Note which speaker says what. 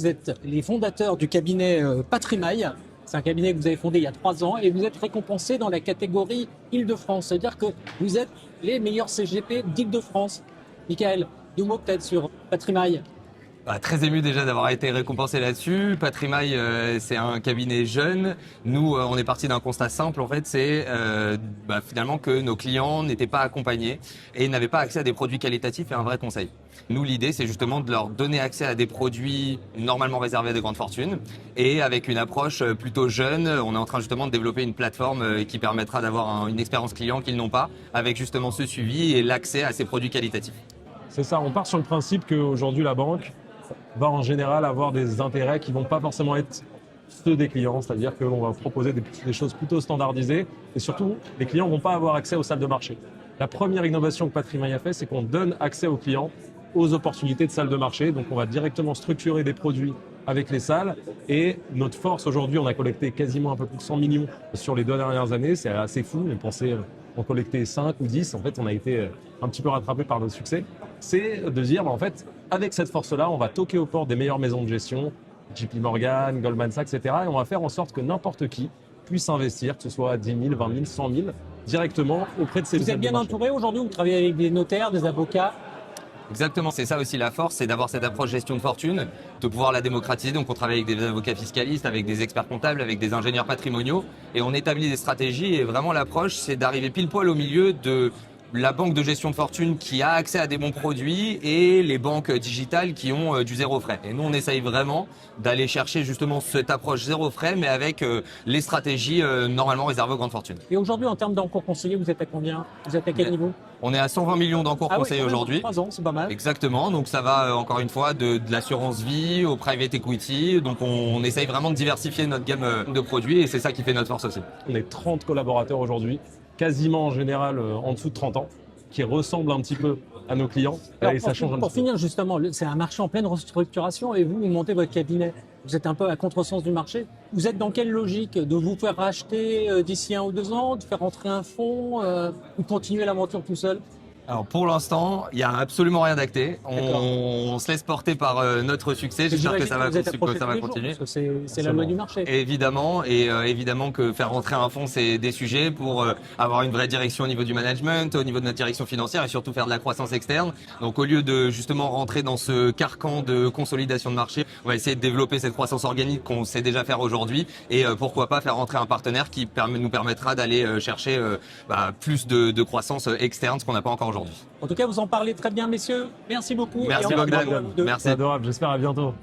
Speaker 1: vous êtes les fondateurs du cabinet Patrimail. C'est un cabinet que vous avez fondé il y a 3 ans et vous êtes récompensé dans la catégorie Île-de-France. C'est-à-dire que vous êtes les meilleurs CGP d'Île-de-France. Michael, deux mots peut-être sur Patrimail.
Speaker 2: Très ému déjà d'avoir été récompensé là-dessus. Patrimail, c'est un cabinet jeune. Nous, on est parti d'un constat simple, en fait, c'est finalement que nos clients n'étaient pas accompagnés et n'avaient pas accès à des produits qualitatifs et un vrai conseil. Nous, l'idée, c'est justement de leur donner accès à des produits normalement réservés à des grandes fortunes et avec une approche plutôt jeune. On est en train justement de développer une plateforme qui permettra d'avoir une expérience client qu'ils n'ont pas, avec justement ce suivi et l'accès à ces produits qualitatifs.
Speaker 3: C'est ça, on part sur le principe qu'aujourd'hui, la banque va en général avoir des intérêts qui vont pas forcément être ceux des clients, c'est-à-dire qu'on va proposer des choses plutôt standardisées et surtout, les clients vont pas avoir accès aux salles de marché. La première innovation que Patrimail a fait, c'est qu'on donne accès aux clients aux opportunités de salles de marché. Donc, on va directement structurer des produits avec les salles et notre force aujourd'hui, on a collecté quasiment un peu plus de 100 millions sur les 2 dernières années. C'est assez fou, on pensait en collecter 5 ou 10. En fait, on a été un petit peu rattrapé par notre succès. C'est de dire, en fait, avec cette force-là, on va toquer aux portes des meilleures maisons de gestion, JP Morgan, Goldman Sachs, etc. Et on va faire en sorte que n'importe qui puisse investir, que ce soit 10 000, 20 000, 100 000, directement auprès de ces
Speaker 1: Vous êtes bien entouré aujourd'hui, vous travaillez avec des notaires, des avocats.
Speaker 2: Exactement, c'est ça aussi la force, c'est d'avoir cette approche gestion de fortune, de pouvoir la démocratiser. Donc on travaille avec des avocats fiscalistes, avec des experts comptables, avec des ingénieurs patrimoniaux et on établit des stratégies et vraiment l'approche c'est d'arriver pile poil au milieu de la banque de gestion de fortune qui a accès à des bons produits et les banques digitales qui ont du zéro frais. Et nous, on essaye vraiment d'aller chercher justement cette approche zéro frais, mais avec les stratégies normalement réservées aux grandes fortunes.
Speaker 1: Et aujourd'hui, en termes d'encours conseillés, vous êtes à combien? Vous êtes à quel niveau?
Speaker 2: On est à 120 millions d'encours conseillés aujourd'hui.
Speaker 1: 3 ans, c'est pas mal.
Speaker 2: Exactement, donc ça va encore une fois de l'assurance vie au private equity. Donc on essaye vraiment de diversifier notre gamme de produits et c'est ça qui fait notre force aussi.
Speaker 3: On est 30 collaborateurs aujourd'hui, quasiment en général en dessous de 30 ans, qui ressemblent un petit peu à nos clients.
Speaker 1: Alors,
Speaker 3: et ça change un
Speaker 1: pour
Speaker 3: petit peu.
Speaker 1: finir, justement, c'est un marché en pleine restructuration et vous montez votre cabinet. Vous êtes un peu à contresens du marché. Vous êtes dans quelle logique? De vous faire racheter d'ici 1 ou 2 ans, de faire rentrer un fonds ou continuer l'aventure tout seul?
Speaker 2: Alors pour l'instant, il n'y a absolument rien d'acté. On se laisse porter par notre succès. J'espère que ça va continuer.
Speaker 1: C'est la loi du marché.
Speaker 2: Évidemment, et évidemment que faire rentrer un fonds, c'est des sujets pour avoir une vraie direction au niveau du management, au niveau de notre direction financière et surtout faire de la croissance externe. Donc au lieu de justement rentrer dans ce carcan de consolidation de marché, on va essayer de développer cette croissance organique qu'on sait déjà faire aujourd'hui et pourquoi pas faire rentrer un partenaire qui nous permettra d'aller chercher plus de croissance externe, ce qu'on n'a pas encore aujourd'hui.
Speaker 1: En tout cas, vous en parlez très bien, messieurs. Merci beaucoup.
Speaker 2: Merci Bogdan. Merci.
Speaker 3: C'est adorable, j'espère à bientôt.